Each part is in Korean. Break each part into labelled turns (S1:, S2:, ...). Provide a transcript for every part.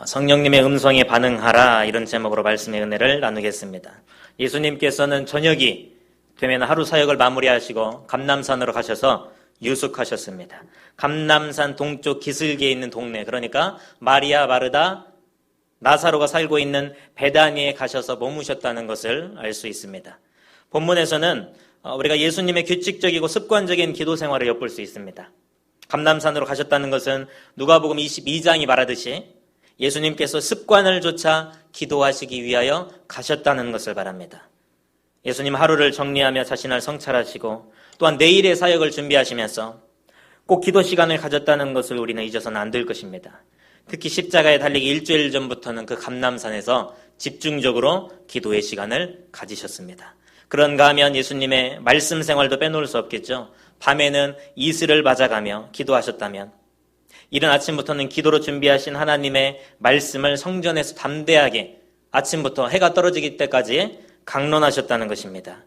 S1: 성령님의 음성에 반응하라, 이런 제목으로 말씀의 은혜를 나누겠습니다. 예수님께서는 저녁이 되면 하루 사역을 마무리하시고 감람산으로 가셔서 유숙하셨습니다. 감람산 동쪽 기슭에 있는 동네, 그러니까 마리아, 마르다, 나사로가 살고 있는 베다니에 가셔서 머무셨다는 것을 알 수 있습니다. 본문에서는 우리가 예수님의 규칙적이고 습관적인 기도 생활을 엿볼 수 있습니다. 감람산으로 가셨다는 것은 누가복음 22장이 말하듯이 예수님께서 습관을 조차 기도하시기 위하여 가셨다는 것을 말합니다. 예수님 하루를 정리하며 자신을 성찰하시고 또한 내일의 사역을 준비하시면서 꼭 기도 시간을 가졌다는 것을 우리는 잊어서는 안 될 것입니다. 특히 십자가에 달리기 일주일 전부터는 그 감람산에서 집중적으로 기도의 시간을 가지셨습니다. 그런가 하면 예수님의 말씀 생활도 빼놓을 수 없겠죠. 밤에는 이슬을 맞아가며 기도하셨다면 이른 아침부터는 기도로 준비하신 하나님의 말씀을 성전에서 담대하게 아침부터 해가 떨어지기 때까지 강론하셨다는 것입니다.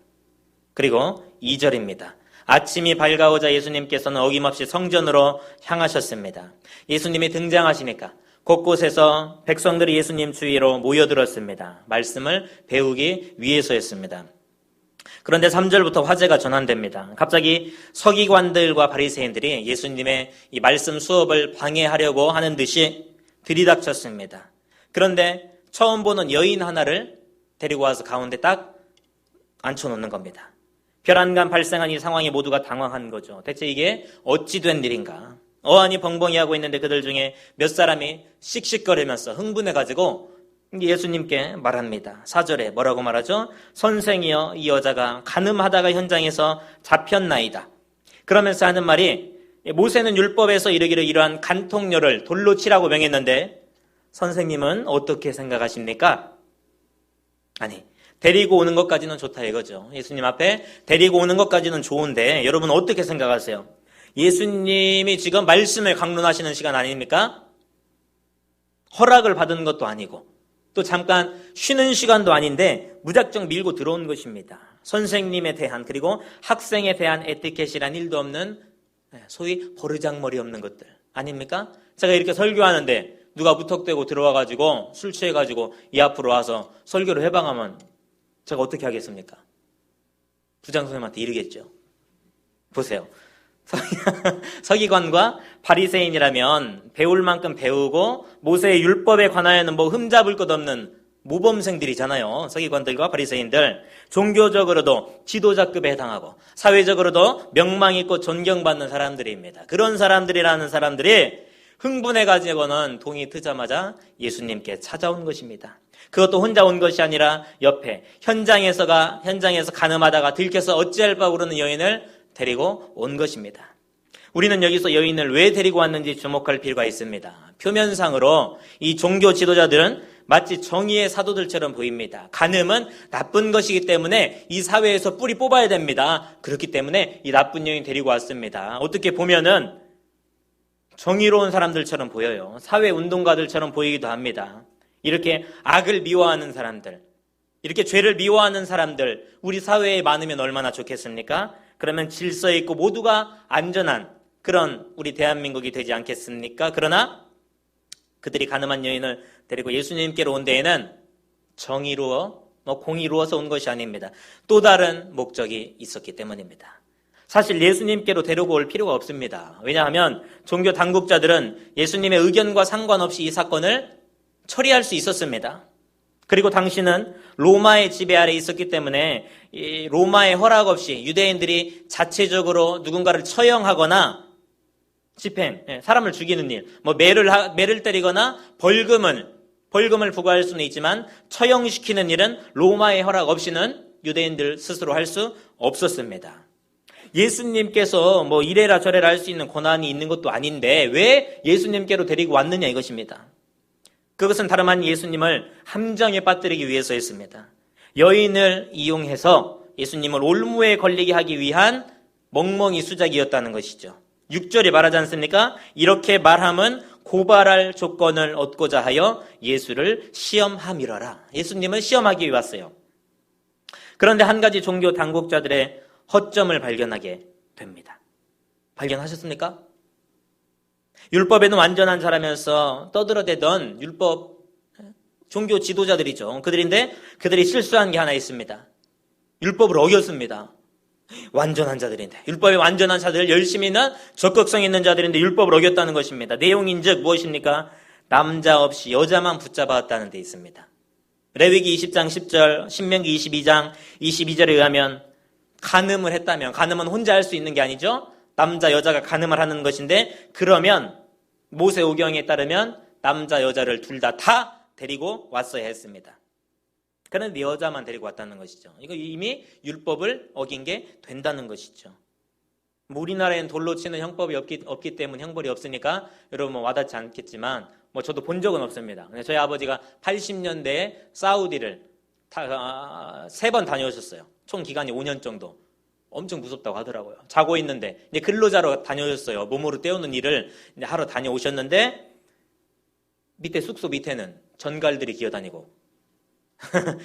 S1: 그리고 2절입니다. 아침이 밝아오자 예수님께서는 어김없이 성전으로 향하셨습니다. 예수님이 등장하시니까 곳곳에서 백성들이 예수님 주위로 모여들었습니다. 말씀을 배우기 위해서였습니다. 그런데 3절부터 화제가 전환됩니다. 갑자기 서기관들과 바리새인들이 예수님의 이 말씀 수업을 방해하려고 하는 듯이 들이닥쳤습니다. 그런데 처음 보는 여인 하나를 데리고 와서 가운데 딱 앉혀놓는 겁니다. 별안간 발생한 이 상황에 모두가 당황한 거죠. 대체 이게 어찌 된 일인가? 어안이 벙벙이 하고 있는데 그들 중에 몇 사람이 씩씩거리면서 흥분해가지고 예수님께 말합니다. 4절에 뭐라고 말하죠? 선생이여, 이 여자가 간음하다가 현장에서 잡혔나이다. 그러면서 하는 말이, 모세는 율법에서 이르기를 이러한 간통녀를 돌로 치라고 명했는데 선생님은 어떻게 생각하십니까? 아니, 데리고 오는 것까지는 좋다 이거죠. 예수님 앞에 데리고 오는 것까지는 좋은데 여러분 어떻게 생각하세요? 예수님이 지금 말씀을 강론하시는 시간 아닙니까? 허락을 받은 것도 아니고 또 잠깐 쉬는 시간도 아닌데 무작정 밀고 들어온 것입니다. 선생님에 대한, 그리고 학생에 대한 에티켓이란 일도 없는, 소위 버르장머리 없는 것들 아닙니까? 제가 이렇게 설교하는데 누가 무턱대고 들어와가지고 술 취해가지고 이 앞으로 와서 설교를 해방하면 제가 어떻게 하겠습니까? 부장 선생님한테 이르겠죠. 보세요. 서기관과 바리새인이라면 배울 만큼 배우고 모세의 율법에 관하여는 뭐 흠잡을 것 없는 모범생들이잖아요. 서기관들과 바리새인들. 종교적으로도 지도자급에 해당하고 사회적으로도 명망 있고 존경받는 사람들입니다. 그런 사람들이라는 사람들이 흥분해가지고는 동이 트자마자 예수님께 찾아온 것입니다. 그것도 혼자 온 것이 아니라 옆에 현장에서 간음하다가 들켜서 어찌할 바 모르는 여인을 데리고 온 것입니다. 우리는 여기서 여인을 왜 데리고 왔는지 주목할 필요가 있습니다. 표면상으로 이 종교 지도자들은 마치 정의의 사도들처럼 보입니다. 간음은 나쁜 것이기 때문에 이 사회에서 뿌리 뽑아야 됩니다. 그렇기 때문에 이 나쁜 여인 데리고 왔습니다. 어떻게 보면은 정의로운 사람들처럼 보여요. 사회운동가들처럼 보이기도 합니다. 이렇게 악을 미워하는 사람들, 이렇게 죄를 미워하는 사람들, 우리 사회에 많으면 얼마나 좋겠습니까? 그러면 질서 있고 모두가 안전한 그런 우리 대한민국이 되지 않겠습니까? 그러나 그들이 간음한 여인을 데리고 예수님께로 온 데에는 공의로워서 온 것이 아닙니다. 또 다른 목적이 있었기 때문입니다. 사실 예수님께로 데리고 올 필요가 없습니다. 왜냐하면 종교 당국자들은 예수님의 의견과 상관없이 이 사건을 처리할 수 있었습니다. 그리고 당시는 로마의 지배 아래 있었기 때문에 이 로마의 허락 없이 유대인들이 자체적으로 누군가를 처형하거나 집행, 사람을 죽이는 일, 매를 때리거나 벌금을 부과할 수는 있지만 처형시키는 일은 로마의 허락 없이는 유대인들 스스로 할 수 없었습니다. 예수님께서 이래라 저래라 할 수 있는 권한이 있는 것도 아닌데 왜 예수님께로 데리고 왔느냐 이것입니다. 그것은 다름 아닌 예수님을 함정에 빠뜨리기 위해서였습니다. 여인을 이용해서 예수님을 올무에 걸리게 하기 위한 멍멍이 수작이었다는 것이죠. 6절에 말하지 않습니까? 이렇게 말함은 고발할 조건을 얻고자 하여 예수를 시험함이러라. 예수님을 시험하기 위해 왔어요. 그런데 한 가지 종교 당국자들의 허점을 발견하게 됩니다. 발견하셨습니까? 율법에는 완전한 자라면서 떠들어대던 율법 종교 지도자들이죠. 그들이 실수한 게 하나 있습니다. 율법을 어겼습니다. 완전한 자들인데, 율법에 완전한 자들, 열심히는 적극성 있는 자들인데 율법을 어겼다는 것입니다. 내용인즉 무엇입니까? 남자 없이 여자만 붙잡았다는 데 있습니다. 레위기 20장 10절, 신명기 22장 22절에 의하면 간음을 했다면, 간음은 혼자 할 수 있는 게 아니죠. 남자 여자가 간음을 하는 것인데, 그러면 모세오경에 따르면 남자 여자를 둘 다 데리고 왔어야 했습니다. 그런데 여자만 데리고 왔다는 것이죠. 이거 이미 율법을 어긴 게 된다는 것이죠. 우리나라에는 돌로 치는 형법이 없기 때문에 형벌이 없으니까 여러분 와닿지 않겠지만 저도 본 적은 없습니다. 저희 아버지가 80년대에 사우디를 3번 다녀오셨어요. 총 기간이 5년 정도. 엄청 무섭다고 하더라고요. 자고 있는데 이제 근로자로 다녀오셨어요. 몸으로 때우는 일을 이제 하러 다녀오셨는데 밑에 숙소 밑에는 전갈들이 기어다니고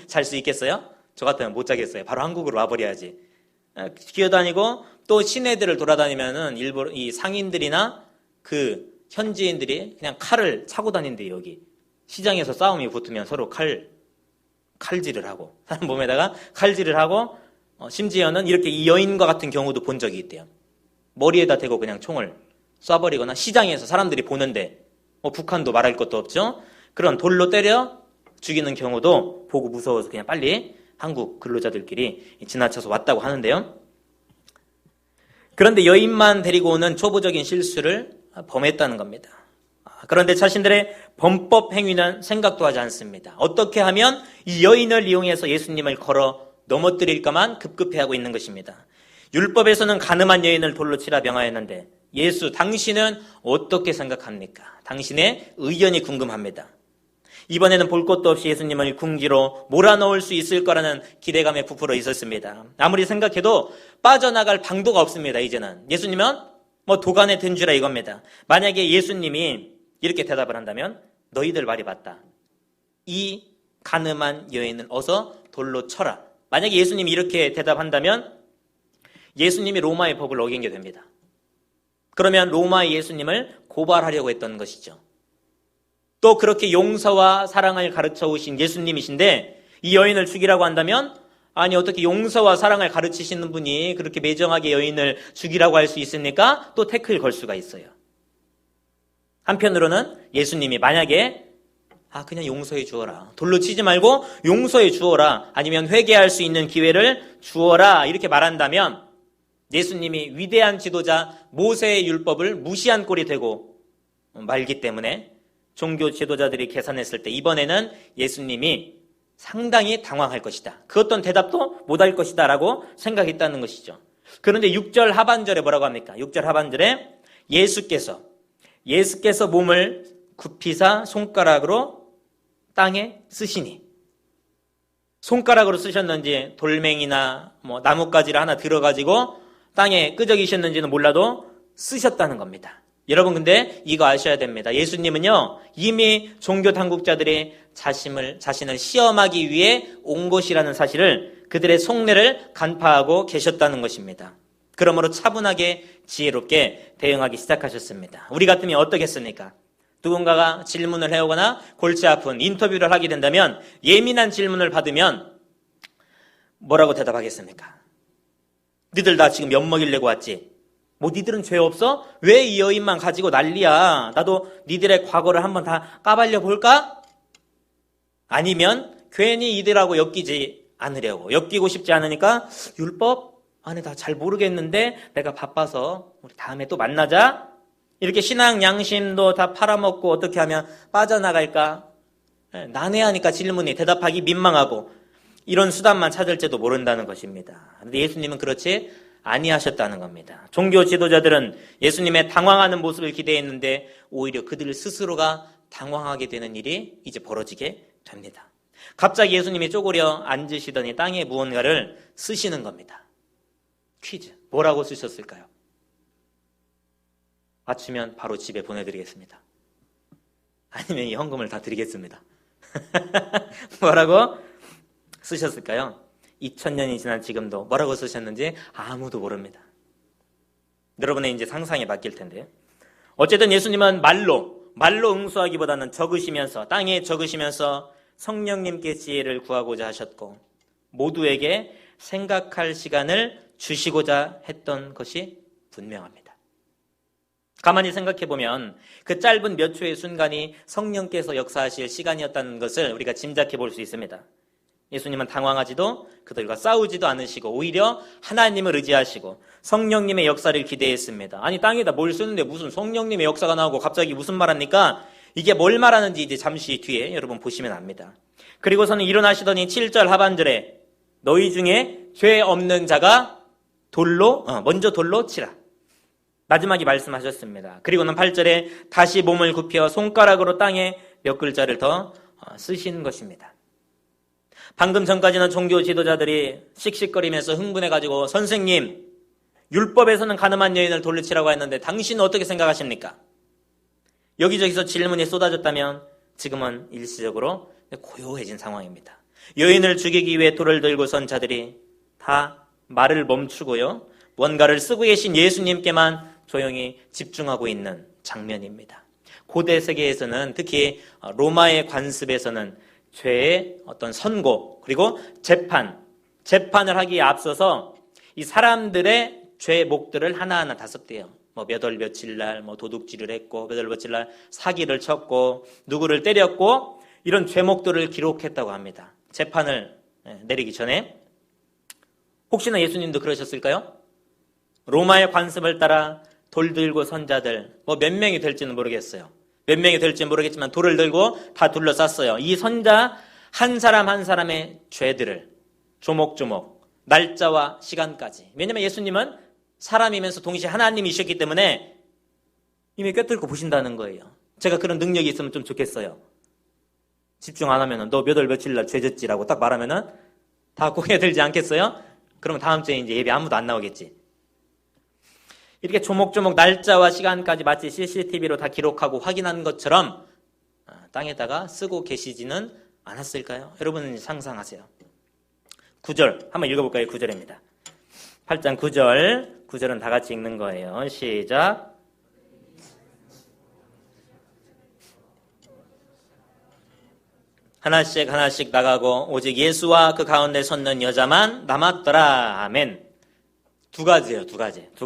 S1: 잘 수 있겠어요? 저 같으면 못 자겠어요. 바로 한국으로 와버려야지. 기어다니고 또 시내들을 돌아다니면은 일부 이 상인들이나 그 현지인들이 그냥 칼을 차고 다닌대요. 여기 시장에서 싸움이 붙으면 서로 칼질을 하고 사람 몸에다가 칼질을 하고 심지어는 이렇게 이 여인과 같은 경우도 본 적이 있대요. 머리에다 대고 그냥 총을 쏴버리거나 시장에서 사람들이 보는데 북한도 말할 것도 없죠. 그런 돌로 때려 죽이는 경우도 보고 무서워서 그냥 빨리 한국 근로자들끼리 지나쳐서 왔다고 하는데요. 그런데 여인만 데리고 오는 초보적인 실수를 범했다는 겁니다. 그런데 자신들의 범법 행위는 생각도 하지 않습니다. 어떻게 하면 이 여인을 이용해서 예수님을 걸어 넘어뜨릴까만 급급해하고 있는 것입니다. 율법에서는 가늠한 여인을 돌로 치라 명하였는데 예수 당신은 어떻게 생각합니까? 당신의 의견이 궁금합니다. 이번에는 볼 것도 없이 예수님을 궁지로 몰아넣을 수 있을 거라는 기대감에 부풀어 있었습니다. 아무리 생각해도 빠져나갈 방도가 없습니다. 이제는 예수님은 도간에 든 주라 이겁니다. 만약에 예수님이 이렇게 대답을 한다면 너희들 말이 맞다. 이 간음한 여인을 어서 돌로 쳐라. 만약에 예수님이 이렇게 대답한다면 예수님이 로마의 법을 어긴 게 됩니다. 그러면 로마의 예수님을 고발하려고 했던 것이죠. 또 그렇게 용서와 사랑을 가르쳐 오신 예수님이신데 이 여인을 죽이라고 한다면 아니 어떻게 용서와 사랑을 가르치시는 분이 그렇게 매정하게 여인을 죽이라고 할 수 있습니까? 또 태클 걸 수가 있어요. 한편으로는 예수님이 만약에 그냥 용서해 주어라. 돌로 치지 말고 용서해 주어라. 아니면 회개할 수 있는 기회를 주어라. 이렇게 말한다면 예수님이 위대한 지도자 모세의 율법을 무시한 꼴이 되고 말기 때문에 종교 지도자들이 계산했을 때 이번에는 예수님이 상당히 당황할 것이다. 그 어떤 대답도 못할 것이다 라고 생각했다는 것이죠. 그런데 6절 하반절에 뭐라고 합니까? 6절 하반절에 예수께서 몸을 굽히사 손가락으로 땅에 쓰시니 손가락으로 쓰셨는지 돌멩이나 나뭇가지를 하나 들어가지고 땅에 끄적이셨는지는 몰라도 쓰셨다는 겁니다. 여러분 근데 이거 아셔야 됩니다. 예수님은요 이미 종교 당국자들이 자신을 시험하기 위해 온 것이라는 사실을 그들의 속내를 간파하고 계셨다는 것입니다. 그러므로 차분하게 지혜롭게 대응하기 시작하셨습니다. 우리 같으면 어떻겠습니까? 누군가가 질문을 해오거나 골치 아픈 인터뷰를 하게 된다면 예민한 질문을 받으면 뭐라고 대답하겠습니까? 니들 나 지금 엿먹이려고 왔지? 니들은 죄 없어? 왜 이 여인만 가지고 난리야? 나도 니들의 과거를 한번 다 까발려 볼까? 아니면 괜히 이들하고 엮이고 싶지 않으니까 율법? 아니 나 잘 모르겠는데 내가 바빠서 우리 다음에 또 만나자? 이렇게 신앙 양심도 다 팔아먹고 어떻게 하면 빠져나갈까? 난해하니까 질문이 대답하기 민망하고 이런 수단만 찾을지도 모른다는 것입니다. 그런데 예수님은 그렇지 아니하셨다는 겁니다. 종교 지도자들은 예수님의 당황하는 모습을 기대했는데 오히려 그들 스스로가 당황하게 되는 일이 이제 벌어지게 됩니다. 갑자기 예수님이 쪼그려 앉으시더니 땅에 무언가를 쓰시는 겁니다. 퀴즈. 뭐라고 쓰셨을까요? 맞추면 바로 집에 보내드리겠습니다. 아니면 이 헌금을 다 드리겠습니다. 뭐라고 쓰셨을까요? 2000년이 지난 지금도 뭐라고 쓰셨는지 아무도 모릅니다. 여러분의 이제 상상에 맡길 텐데요. 어쨌든 예수님은 말로 응수하기보다는 적으시면서, 땅에 적으시면서 성령님께 지혜를 구하고자 하셨고, 모두에게 생각할 시간을 주시고자 했던 것이 분명합니다. 가만히 생각해 보면 그 짧은 몇 초의 순간이 성령께서 역사하실 시간이었다는 것을 우리가 짐작해 볼 수 있습니다. 예수님은 당황하지도 그들과 싸우지도 않으시고 오히려 하나님을 의지하시고 성령님의 역사를 기대했습니다. 아니, 땅에다 뭘 쓰는데 무슨 성령님의 역사가 나오고 갑자기 무슨 말합니까? 이게 뭘 말하는지 이제 잠시 뒤에 여러분 보시면 압니다. 그리고서는 일어나시더니 7절 하반절에 너희 중에 죄 없는 자가 먼저 돌로 치라. 마지막에 말씀하셨습니다. 그리고는 8절에 다시 몸을 굽혀 손가락으로 땅에 몇 글자를 더 쓰신 것입니다. 방금 전까지는 종교 지도자들이 씩씩거리면서 흥분해가지고 선생님, 율법에서는 가늠한 여인을 돌로 치라고 했는데 당신은 어떻게 생각하십니까? 여기저기서 질문이 쏟아졌다면 지금은 일시적으로 고요해진 상황입니다. 여인을 죽이기 위해 돌을 들고 선 자들이 다 말을 멈추고요, 뭔가를 쓰고 계신 예수님께만 조용히 집중하고 있는 장면입니다. 고대 세계에서는, 특히 로마의 관습에서는 죄의 어떤 선고 그리고 재판을 하기에 앞서서 이 사람들의 죄목들을 하나하나 다 썼대요. 몇 월 며칠 날 도둑질을 했고, 몇 월 며칠 날 사기를 쳤고, 누구를 때렸고, 이런 죄목들을 기록했다고 합니다. 재판을 내리기 전에. 혹시나 예수님도 그러셨을까요? 로마의 관습을 따라 돌 들고 선 자들 몇 명이 될지는 모르겠어요. 몇 명이 될지는 모르겠지만 돌을 들고 다 둘러쌌어요. 이 선자 한 사람 한 사람의 죄들을 조목조목, 날짜와 시간까지. 왜냐하면 예수님은 사람이면서 동시에 하나님이셨기 때문에 이미 꿰뚫고 보신다는 거예요. 제가 그런 능력이 있으면 좀 좋겠어요. 집중 안 하면 너 몇 월 며칠 날 죄졌지라고 딱 말하면은 다 고개 들지 않겠어요? 그러면 다음 주에 이제 예배 아무도 안 나오겠지. 이렇게 조목조목 날짜와 시간까지 마치 CCTV로 다 기록하고 확인한 것처럼 땅에다가 쓰고 계시지는 않았을까요? 여러분 상상하세요. 9절 한번 읽어볼까요? 9절입니다. 8장 9절. 9절은 다 같이 읽는 거예요. 시작. 하나씩 나가고 오직 예수와 그 가운데 섰는 여자만 남았더라. 아멘. 두 가지예요. 두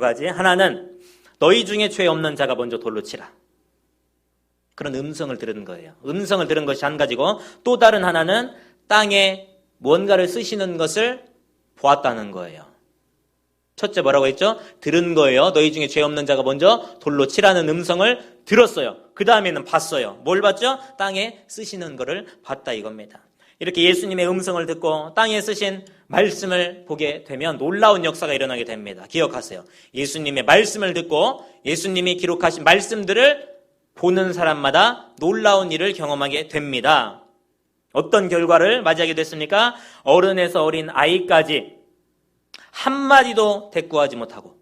S1: 가지. 하나는 너희 중에 죄 없는 자가 먼저 돌로 치라. 그런 음성을 들은 거예요. 음성을 들은 것이 한 가지고, 또 다른 하나는 땅에 뭔가를 쓰시는 것을 보았다는 거예요. 첫째 뭐라고 했죠? 들은 거예요. 너희 중에 죄 없는 자가 먼저 돌로 치라는 음성을 들었어요. 그 다음에는 봤어요. 뭘 봤죠? 땅에 쓰시는 거를 봤다 이겁니다. 이렇게 예수님의 음성을 듣고 땅에 쓰신 말씀을 보게 되면 놀라운 역사가 일어나게 됩니다. 기억하세요. 예수님의 말씀을 듣고 예수님이 기록하신 말씀들을 보는 사람마다 놀라운 일을 경험하게 됩니다. 어떤 결과를 맞이하게 됐습니까? 어른에서 어린 아이까지 한마디도 대꾸하지 못하고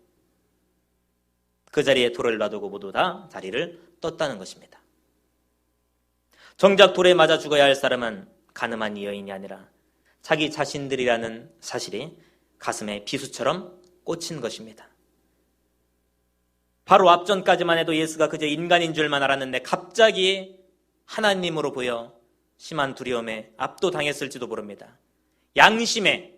S1: 그 자리에 돌을 놔두고 모두 다 다리를 떴다는 것입니다. 정작 돌에 맞아 죽어야 할 사람은 가늠한 이 여인이 아니라 자기 자신들이라는 사실이 가슴에 비수처럼 꽂힌 것입니다. 바로 앞전까지만 해도 예수가 그저 인간인 줄만 알았는데 갑자기 하나님으로 보여 심한 두려움에 압도당했을지도 모릅니다. 양심에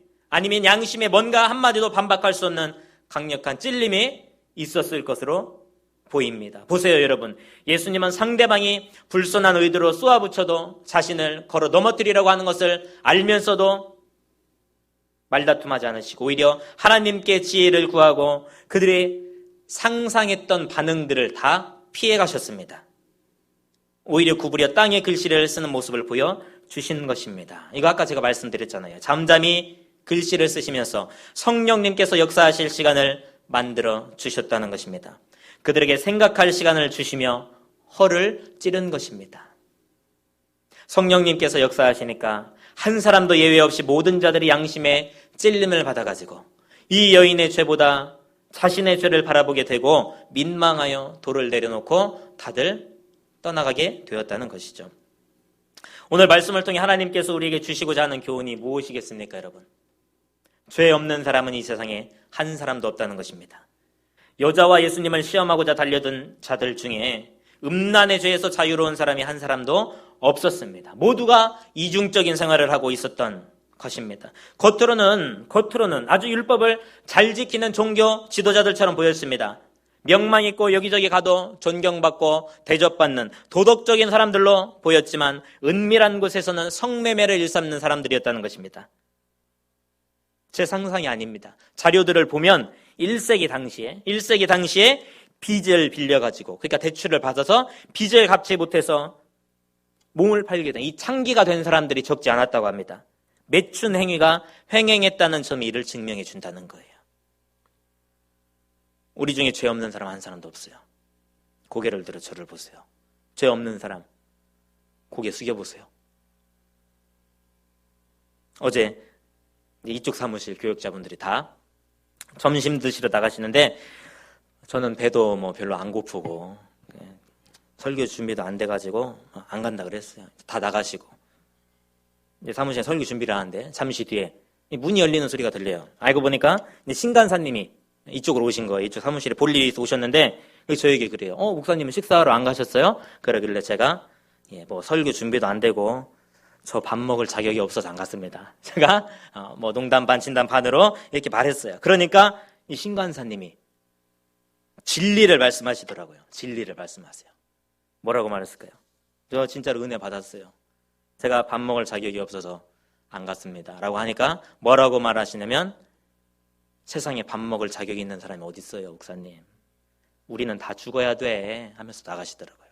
S1: 뭔가 한마디도 반박할 수 없는 강력한 찔림이 있었을 것으로 보입니다. 보세요 여러분. 예수님은 상대방이 불손한 의도로 쏘아붙여도 자신을 걸어 넘어뜨리려고 하는 것을 알면서도 말다툼하지 않으시고 오히려 하나님께 지혜를 구하고 그들이 상상했던 반응들을 다 피해 가셨습니다. 오히려 구부려 땅에 글씨를 쓰는 모습을 보여주신 것입니다. 이거 아까 제가 말씀드렸잖아요. 잠잠히 글씨를 쓰시면서 성령님께서 역사하실 시간을 만들어 주셨다는 것입니다. 그들에게 생각할 시간을 주시며 허를 찌른 것입니다. 성령님께서 역사하시니까 한 사람도 예외 없이 모든 자들이 양심의 찔림을 받아가지고 이 여인의 죄보다 자신의 죄를 바라보게 되고 민망하여 돌을 내려놓고 다들 떠나가게 되었다는 것이죠. 오늘 말씀을 통해 하나님께서 우리에게 주시고자 하는 교훈이 무엇이겠습니까, 여러분? 죄 없는 사람은 이 세상에 한 사람도 없다는 것입니다. 여자와 예수님을 시험하고자 달려든 자들 중에 음란의 죄에서 자유로운 사람이 한 사람도 없었습니다. 모두가 이중적인 생활을 하고 있었던 것입니다. 겉으로는 아주 율법을 잘 지키는 종교 지도자들처럼 보였습니다. 명망 있고 여기저기 가도 존경받고 대접받는 도덕적인 사람들로 보였지만 은밀한 곳에서는 성매매를 일삼는 사람들이었다는 것입니다. 제 상상이 아닙니다. 자료들을 보면 1세기 당시에 빚을 빌려가지고, 그러니까 대출을 받아서 빚을 갚지 못해서 몸을 팔게 된 이 창기가 된 사람들이 적지 않았다고 합니다. 매춘 행위가 횡행했다는 점이 이를 증명해 준다는 거예요. 우리 중에 죄 없는 사람 한 사람도 없어요. 고개를 들어 저를 보세요. 죄 없는 사람 고개 숙여보세요. 어제 이쪽 사무실 교육자분들이 다 점심 드시러 나가시는데 저는 배도 별로 안 고프고 설교 준비도 안 돼가지고 안 간다 그랬어요. 다 나가시고 이제 사무실에 설교 준비를 하는데 잠시 뒤에 문이 열리는 소리가 들려요. 알고 보니까 신간사님이 이쪽으로 오신 거예요. 이쪽 사무실에 볼 일이 있어 오셨는데 저에게 그래요. 목사님은 식사하러 안 가셨어요? 그러길래 제가 설교 준비도 안 되고 저 밥 먹을 자격이 없어서 안 갔습니다. 제가 농담 반 진담 반으로 이렇게 말했어요. 그러니까 이 신관사님이 진리를 말씀하시더라고요. 진리를 말씀하세요. 뭐라고 말했을까요? 저 진짜로 은혜 받았어요. 제가 밥 먹을 자격이 없어서 안 갔습니다. 라고 하니까 뭐라고 말하시냐면 세상에 밥 먹을 자격이 있는 사람이 어디 있어요, 목사님. 우리는 다 죽어야 돼 하면서 나가시더라고요.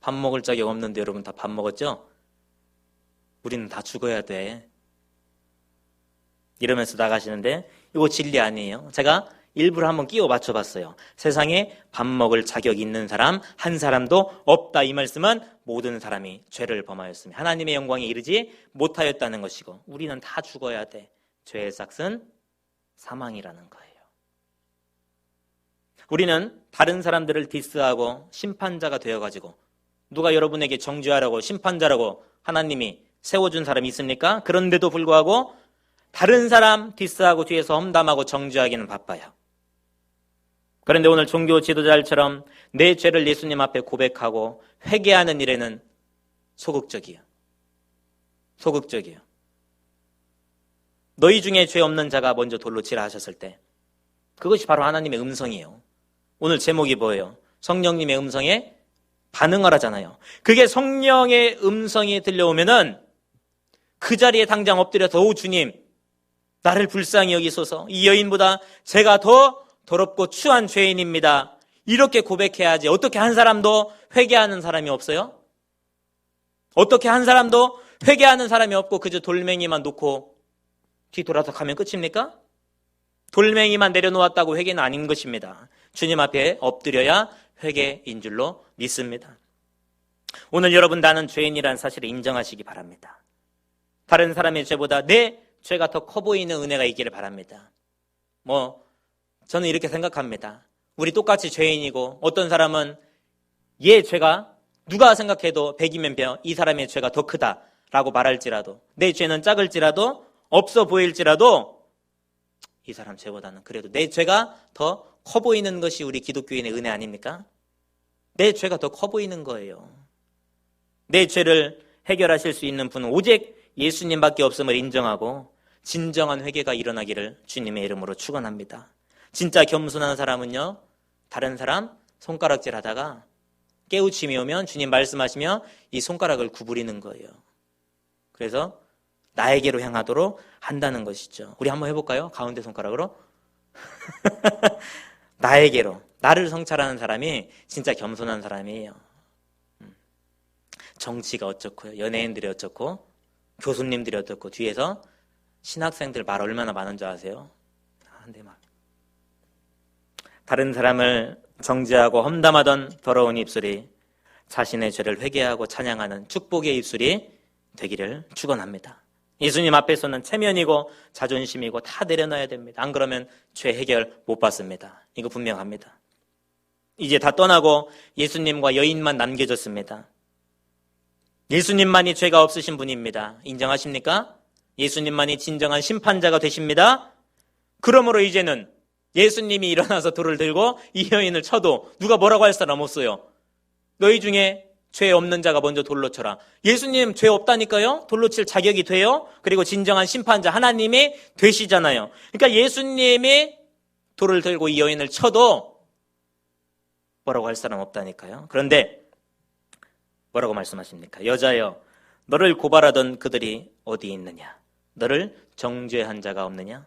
S1: 밥 먹을 자격 없는데 여러분 다 밥 먹었죠? 우리는 다 죽어야 돼. 이러면서 나가시는데 이거 진리 아니에요. 제가 일부러 한번 끼워 맞춰봤어요. 세상에 밥 먹을 자격이 있는 사람 한 사람도 없다. 이 말씀은 모든 사람이 죄를 범하였으며 하나님의 영광에 이르지 못하였다는 것이고 우리는 다 죽어야 돼. 죄의 삭은 사망이라는 거예요. 우리는 다른 사람들을 디스하고 심판자가 되어가지고 누가 여러분에게 정죄하라고 심판자라고 하나님이 세워준 사람이 있습니까? 그런데도 불구하고 다른 사람 디스하고 뒤에서 험담하고 정죄하기는 바빠요. 그런데 오늘 종교 지도자들처럼 내 죄를 예수님 앞에 고백하고 회개하는 일에는 소극적이에요. 너희 중에 죄 없는 자가 먼저 돌로 치라 하셨을 때 그것이 바로 하나님의 음성이에요. 오늘 제목이 뭐예요? 성령님의 음성에 반응을 하잖아요. 그게 성령의 음성이 들려오면은 그 자리에 당장 엎드려서 오 주님 나를 불쌍히 여기소서 이 여인보다 제가 더 더럽고 추한 죄인입니다. 이렇게 고백해야지. 어떻게 한 사람도 회개하는 사람이 없어요? 어떻게 한 사람도 회개하는 사람이 없고 그저 돌멩이만 놓고 뒤돌아서 가면 끝입니까? 돌멩이만 내려놓았다고 회개는 아닌 것입니다. 주님 앞에 엎드려야 회개인 줄로 믿습니다. 오늘 여러분 나는 죄인이라는 사실을 인정하시기 바랍니다. 다른 사람의 죄보다 내 죄가 더 커 보이는 은혜가 있기를 바랍니다. 저는 이렇게 생각합니다. 우리 똑같이 죄인이고 어떤 사람은 얘 죄가 누가 생각해도 100이면 100, 이 사람의 죄가 더 크다라고 말할지라도 내 죄는 작을지라도 없어 보일지라도 이 사람 죄보다는 그래도 내 죄가 더 커 보이는 것이 우리 기독교인의 은혜 아닙니까? 내 죄가 더 커 보이는 거예요. 내 죄를 해결하실 수 있는 분은 오직 예수님밖에 없음을 인정하고 진정한 회개가 일어나기를 주님의 이름으로 축원합니다. 진짜 겸손한 사람은요, 다른 사람 손가락질 하다가 깨우침이 오면 주님 말씀하시며 이 손가락을 구부리는 거예요. 그래서 나에게로 향하도록 한다는 것이죠. 우리 한번 해볼까요? 가운데 손가락으로. 나에게로. 나를 성찰하는 사람이 진짜 겸손한 사람이에요. 정치가 어쩌고요. 연예인들이 어쩌고 교수님들이 어떻고 뒤에서 신학생들 말 얼마나 많은 줄 아세요? 근데 막 다른 사람을 정죄하고 험담하던 더러운 입술이 자신의 죄를 회개하고 찬양하는 축복의 입술이 되기를 축원합니다. 예수님 앞에서는 체면이고 자존심이고 다 내려놔야 됩니다. 안 그러면 죄 해결 못 받습니다. 이거 분명합니다. 이제 다 떠나고 예수님과 여인만 남겨졌습니다. 예수님만이 죄가 없으신 분입니다. 인정하십니까? 예수님만이 진정한 심판자가 되십니다. 그러므로 이제는 예수님이 일어나서 돌을 들고 이 여인을 쳐도 누가 뭐라고 할 사람 없어요. 너희 중에 죄 없는 자가 먼저 돌로 쳐라. 예수님 죄 없다니까요? 돌로 칠 자격이 돼요? 그리고 진정한 심판자 하나님이 되시잖아요. 그러니까 예수님이 돌을 들고 이 여인을 쳐도 뭐라고 할 사람 없다니까요. 그런데 뭐라고 말씀하십니까? 여자여, 너를 고발하던 그들이 어디 있느냐? 너를 정죄한 자가 없느냐?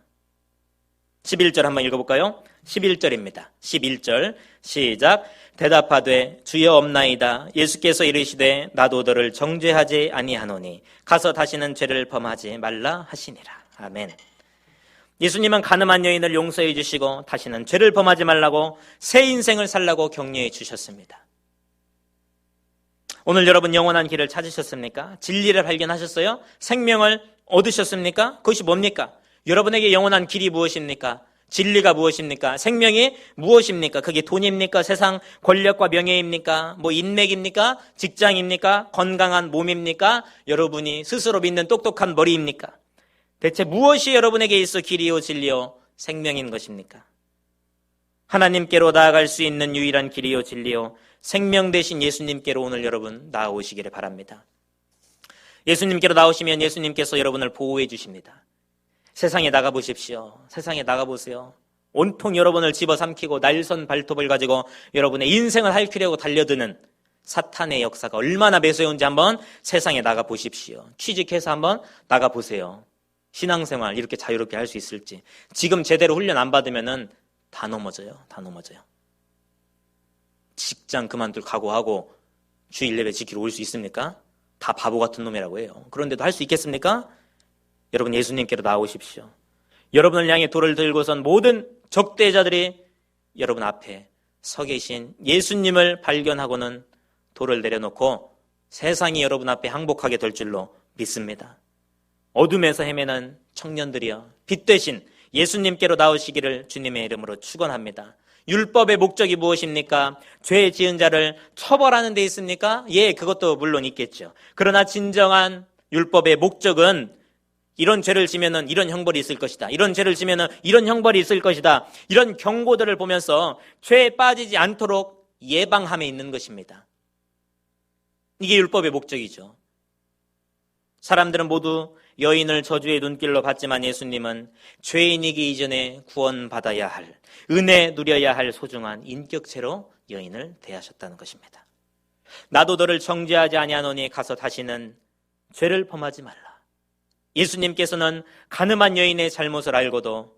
S1: 11절 한번 읽어볼까요? 11절입니다. 11절 시작. 대답하되 주여 없나이다. 예수께서 이르시되 나도 너를 정죄하지 아니하노니 가서 다시는 죄를 범하지 말라 하시니라. 아멘. 예수님은 가늠한 여인을 용서해 주시고 다시는 죄를 범하지 말라고 새 인생을 살라고 격려해 주셨습니다. 오늘 여러분 영원한 길을 찾으셨습니까? 진리를 발견하셨어요? 생명을 얻으셨습니까? 그것이 뭡니까? 여러분에게 영원한 길이 무엇입니까? 진리가 무엇입니까? 생명이 무엇입니까? 그게 돈입니까? 세상 권력과 명예입니까? 인맥입니까? 직장입니까? 건강한 몸입니까? 여러분이 스스로 믿는 똑똑한 머리입니까? 대체 무엇이 여러분에게 있어 길이요 진리요 생명인 것입니까? 하나님께로 나아갈 수 있는 유일한 길이요 진리요 생명 되신 예수님께로 오늘 여러분 나아오시기를 바랍니다. 예수님께로 나오시면 예수님께서 여러분을 보호해 주십니다. 세상에 나가보십시오. 세상에 나가보세요. 온통 여러분을 집어삼키고 날선 발톱을 가지고 여러분의 인생을 핥으려고 달려드는 사탄의 역사가 얼마나 매서운지 한번 세상에 나가보십시오. 취직해서 한번 나가보세요. 신앙생활 이렇게 자유롭게 할 수 있을지. 지금 제대로 훈련 안 받으면은 다 넘어져요. 다 넘어져요. 직장 그만둘 각오하고 주 1예배 지키러 올 수 있습니까? 다 바보 같은 놈이라고 해요. 그런데도 할 수 있겠습니까? 여러분 예수님께로 나오십시오. 여러분을 향해 돌을 들고선 모든 적대자들이 여러분 앞에 서 계신 예수님을 발견하고는 돌을 내려놓고 세상이 여러분 앞에 항복하게 될 줄로 믿습니다. 어둠에서 헤매는 청년들이여 빛 되신 예수님께로 나오시기를 주님의 이름으로 축원합니다. 율법의 목적이 무엇입니까? 죄 지은 자를 처벌하는 데 있습니까? 예, 그것도 물론 있겠죠. 그러나 진정한 율법의 목적은 이런 죄를 지면은 이런 형벌이 있을 것이다. 이런 죄를 지면은 이런 형벌이 있을 것이다. 이런 경고들을 보면서 죄에 빠지지 않도록 예방함에 있는 것입니다. 이게 율법의 목적이죠. 사람들은 모두 여인을 저주의 눈길로 봤지만 예수님은 죄인이기 이전에 구원받아야 할, 은혜 누려야 할 소중한 인격체로 여인을 대하셨다는 것입니다. 나도 너를 정죄하지 아니하노니 가서 다시는 죄를 범하지 말라. 예수님께서는 가늠한 여인의 잘못을 알고도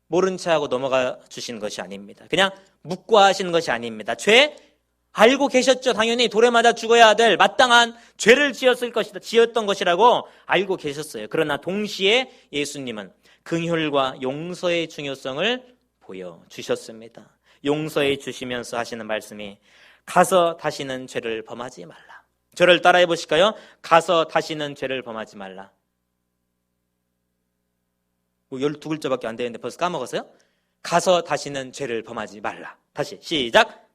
S1: 모른 체하고 넘어가 주신 것이 아닙니다. 그냥 묵과하신 것이 아닙니다. 죄 알고 계셨죠. 당연히 돌에 맞아 죽어야 될 마땅한 죄를 지었던 것이라고 알고 계셨어요. 그러나 동시에 예수님은 긍휼과 용서의 중요성을 보여주셨습니다. 용서해 주시면서 하시는 말씀이 가서 다시는 죄를 범하지 말라. 저를 따라해 보실까요? 가서 다시는 죄를 범하지 말라. 12글자밖에 안 되는데 벌써 까먹었어요? 가서 다시는 죄를 범하지 말라. 다시 시작.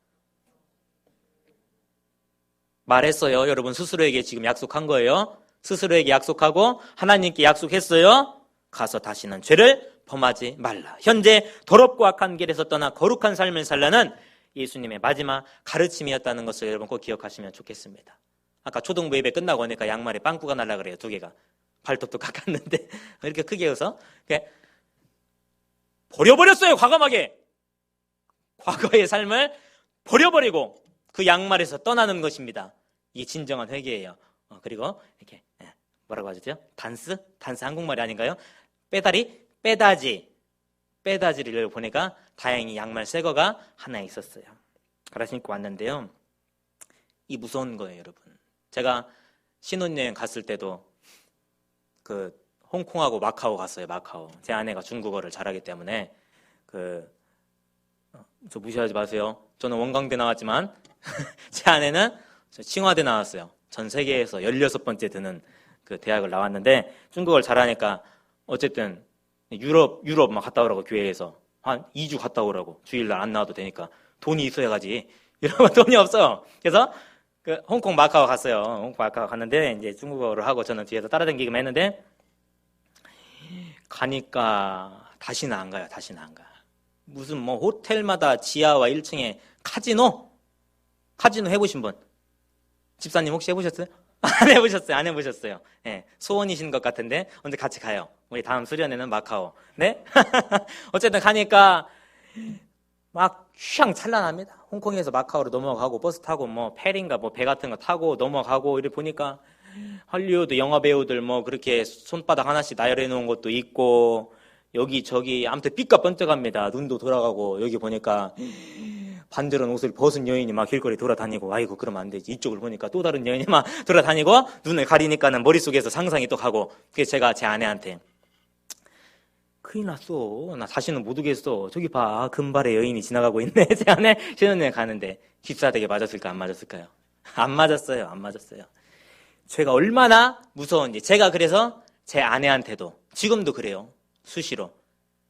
S1: 말했어요. 여러분 스스로에게 지금 약속한 거예요. 스스로에게 약속하고 하나님께 약속했어요. 가서 다시는 죄를 범하지 말라. 현재 더럽고 악한 길에서 떠나 거룩한 삶을 살라는 예수님의 마지막 가르침이었다는 것을 여러분 꼭 기억하시면 좋겠습니다. 아까 초등부 예배 끝나고 오니까 양말에 빵꾸가 날라 그래요. 2개가. 발톱도 깎았는데 이렇게 크게 해서 버려버렸어요. 과감하게. 과거의 삶을 버려버리고 그 양말에서 떠나는 것입니다. 이게 진정한 회개예요. 그리고 이렇게 뭐라고 하셨죠? 단스 한국말이 아닌가요? 빼다지를 보니까 다행히 양말 새 거가 하나 있었어요. 갈아 신고 왔는데요. 이 무서운 거예요, 여러분. 제가 신혼여행 갔을 때도 홍콩하고 마카오 갔어요. 마카오. 제 아내가 중국어를 잘하기 때문에 저 무시하지 마세요. 저는 원광대 나왔지만 제 아내는 칭화대 나왔어요. 전 세계에서 16번째 드는 그 대학을 나왔는데 중국어를 잘하니까 어쨌든 유럽 막 갔다 오라고 교회에서 한 2주 갔다 오라고 주일날 안 나와도 되니까 돈이 있어야 가지. 이러면 돈이 없어. 그래서 홍콩 마카오 갔어요. 홍콩 마카오 갔는데 이제 중국어를 하고 저는 뒤에서 따라다니기만 했는데 가니까 다시는 안 가요. 무슨 뭐 호텔마다 지하와 1층에 카지노 해보신 분? 집사님 혹시 해보셨어요? 안 해보셨어요? 안 해보셨어요? 네, 소원이신 것 같은데 언제 같이 가요. 우리 다음 수련회는 마카오. 네? 어쨌든 가니까 막 휘황찬란합니다. 홍콩에서 마카오로 넘어가고 버스 타고 뭐 페리인가 뭐 배 같은 거 타고 넘어가고 이렇게 보니까 할리우드 영화 배우들 뭐 그렇게 손바닥 하나씩 나열해 놓은 것도 있고 여기저기 아무튼 삐까 번쩍합니다. 눈도 돌아가고 여기 보니까 반드런 옷을 벗은 여인이 막 길거리 돌아다니고 아이고 그러면 안 되지. 이쪽을 보니까 또 다른 여인이 막 돌아다니고 눈을 가리니까는 머릿속에서 상상이 또 가고 그래서 제가 제 아내한테 큰일 났어. 나 다시는 못 오겠어. 저기 봐. 금발의 여인이 지나가고 있네. 제 아내 신혼여행 가는데 귓사대게 맞았을까 안 맞았을까요? 안 맞았어요. 안 맞았어요. 죄가 얼마나 무서운지 제가 그래서 제 아내한테도 지금도 그래요. 수시로.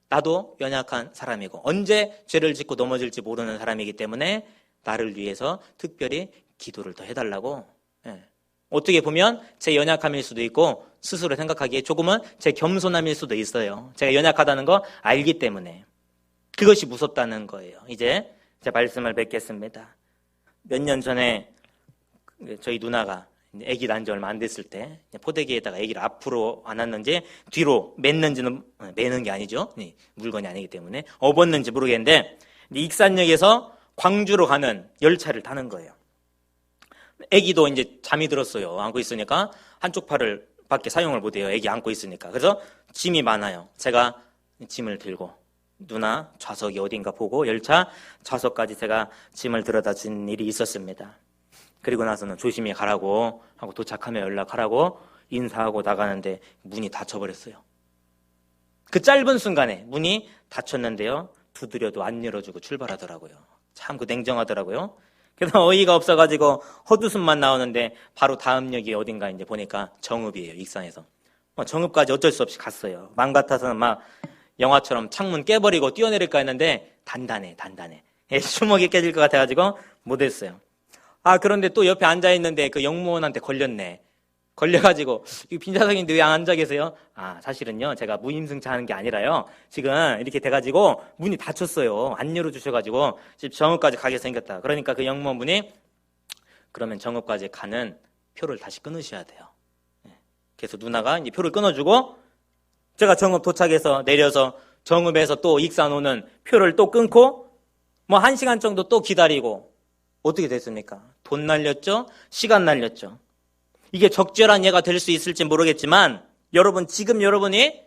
S1: 나도 연약한 사람이고 언제 죄를 짓고 넘어질지 모르는 사람이기 때문에 나를 위해서 특별히 기도를 더 해달라고. 어떻게 보면 제 연약함일 수도 있고 스스로 생각하기에 조금은 제 겸손함일 수도 있어요. 제가 연약하다는 거 알기 때문에 그것이 무섭다는 거예요. 이제 제 말씀을 뵙겠습니다. 몇 년 전에 저희 누나가 아기 낳은 지 얼마 안 됐을 때 포대기에다가 아기를 앞으로 안았는지 뒤로 맸는지는 매는 게 아니죠. 물건이 아니기 때문에 업었는지 모르겠는데 익산역에서 광주로 가는 열차를 타는 거예요. 아기도 이제 잠이 들었어요. 안고 있으니까 한쪽 팔을 밖에 사용을 못해요. 아기 안고 있으니까. 그래서 짐이 많아요. 제가 짐을 들고 누나 좌석이 어딘가 보고 열차 좌석까지 제가 짐을 들여다 준 일이 있었습니다. 그리고 나서는 조심히 가라고 하고 도착하면 연락하라고 인사하고 나가는데 문이 닫혀버렸어요. 그 짧은 순간에 문이 닫혔는데요. 두드려도 안 열어주고 출발하더라고요. 참 그 냉정하더라고요. 그래서 어이가 없어가지고 헛웃음만 나오는데 바로 다음 역이 어딘가 이제 보니까 정읍이에요. 익산에서. 정읍까지 어쩔 수 없이 갔어요. 맘 같아서는 막 영화처럼 창문 깨버리고 뛰어내릴까 했는데 단단해. 주먹이 깨질 것 같아가지고 못했어요. 그런데 또 옆에 앉아있는데 그 영무원한테 걸렸네. 걸려가지고 빈자석인데 왜 안 앉아 계세요? 사실은요 제가 무임승차 하는 게 아니라요 지금 이렇게 돼가지고 문이 닫혔어요. 안 열어주셔가지고 지금 정읍까지 가게 생겼다. 그러니까 그 영무원분이 그러면 정읍까지 가는 표를 다시 끊으셔야 돼요. 그래서 누나가 이제 표를 끊어주고 제가 정읍 도착해서 내려서 정읍에서 또 익산 오는 표를 또 끊고 뭐 1시간 정도 또 기다리고 어떻게 됐습니까? 돈 날렸죠? 시간 날렸죠? 이게 적절한 예가 될 수 있을지 모르겠지만 여러분 지금 여러분이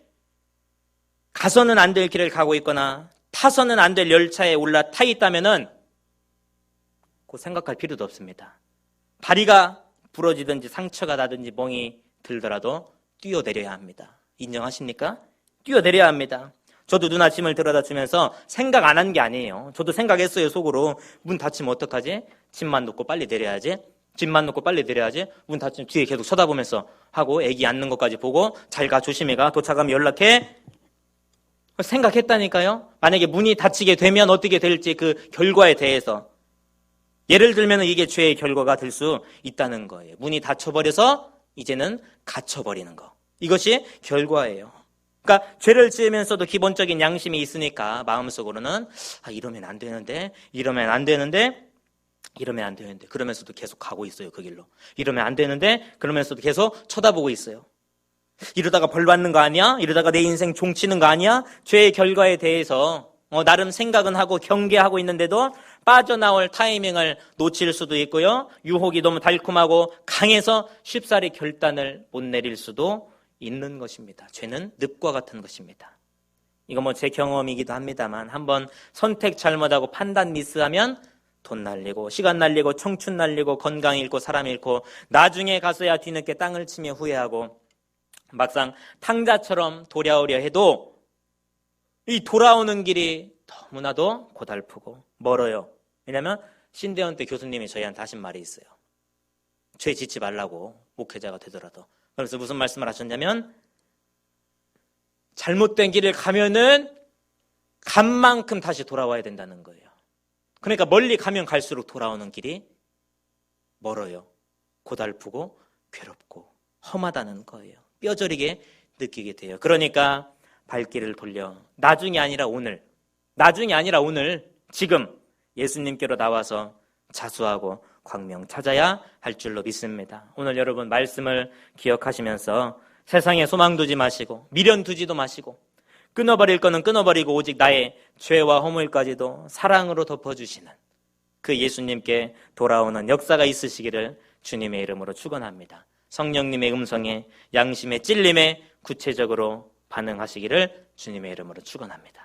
S1: 가서는 안 될 길을 가고 있거나 타서는 안 될 열차에 올라타 있다면은 그 생각할 필요도 없습니다. 다리가 부러지든지 상처가 나든지 멍이 들더라도 뛰어내려야 합니다. 인정하십니까? 뛰어내려야 합니다. 저도 누나 짐을 들여다 주면서 생각 안 한 게 아니에요. 저도 생각했어요. 속으로 문 닫히면 어떡하지? 짐만 놓고 빨리 내려야지. 짐만 놓고 빨리 내려야지. 문 닫히면 뒤에 계속 쳐다보면서 하고 애기 앉는 것까지 보고 잘 가 조심히 가 도착하면 연락해. 생각했다니까요. 만약에 문이 닫히게 되면 어떻게 될지 그 결과에 대해서 예를 들면 이게 죄의 결과가 될 수 있다는 거예요. 문이 닫혀버려서 이제는 갇혀버리는 거. 이것이 결과예요. 그러니까 죄를 지으면서도 기본적인 양심이 있으니까 마음속으로는 이러면 안 되는데 그러면서도 계속 가고 있어요. 그 길로. 이러면 안 되는데 그러면서도 계속 쳐다보고 있어요. 이러다가 벌 받는 거 아니야? 이러다가 내 인생 종치는 거 아니야? 죄의 결과에 대해서 나름 생각은 하고 경계하고 있는데도 빠져나올 타이밍을 놓칠 수도 있고요. 유혹이 너무 달콤하고 강해서 쉽사리 결단을 못 내릴 수도 있는 것입니다. 죄는 늪과 같은 것입니다. 이거 뭐 제 경험이기도 합니다만 한번 선택 잘못하고 판단 미스하면 돈 날리고 시간 날리고 청춘 날리고 건강 잃고 사람 잃고 나중에 가서야 뒤늦게 땅을 치며 후회하고 막상 탕자처럼 돌아오려 해도 이 돌아오는 길이 너무나도 고달프고 멀어요. 왜냐하면 신대원 때 교수님이 저희한테 하신 말이 있어요. 죄 짓지 말라고 목회자가 되더라도. 그래서 무슨 말씀을 하셨냐면 잘못된 길을 가면은 간 만큼 다시 돌아와야 된다는 거예요. 그러니까 멀리 가면 갈수록 돌아오는 길이 멀어요. 고달프고 괴롭고 험하다는 거예요. 뼈저리게 느끼게 돼요. 그러니까 발길을 돌려 나중이 아니라 오늘 나중이 아니라 오늘, 지금 예수님께로 나와서 자수하고 광명 찾아야 할 줄로 믿습니다. 오늘 여러분 말씀을 기억하시면서 세상에 소망 두지 마시고 미련 두지도 마시고 끊어버릴 거는 끊어버리고 오직 나의 죄와 허물까지도 사랑으로 덮어주시는 그 예수님께 돌아오는 역사가 있으시기를 주님의 이름으로 축원합니다. 성령님의 음성에 양심의 찔림에 구체적으로 반응하시기를 주님의 이름으로 축원합니다.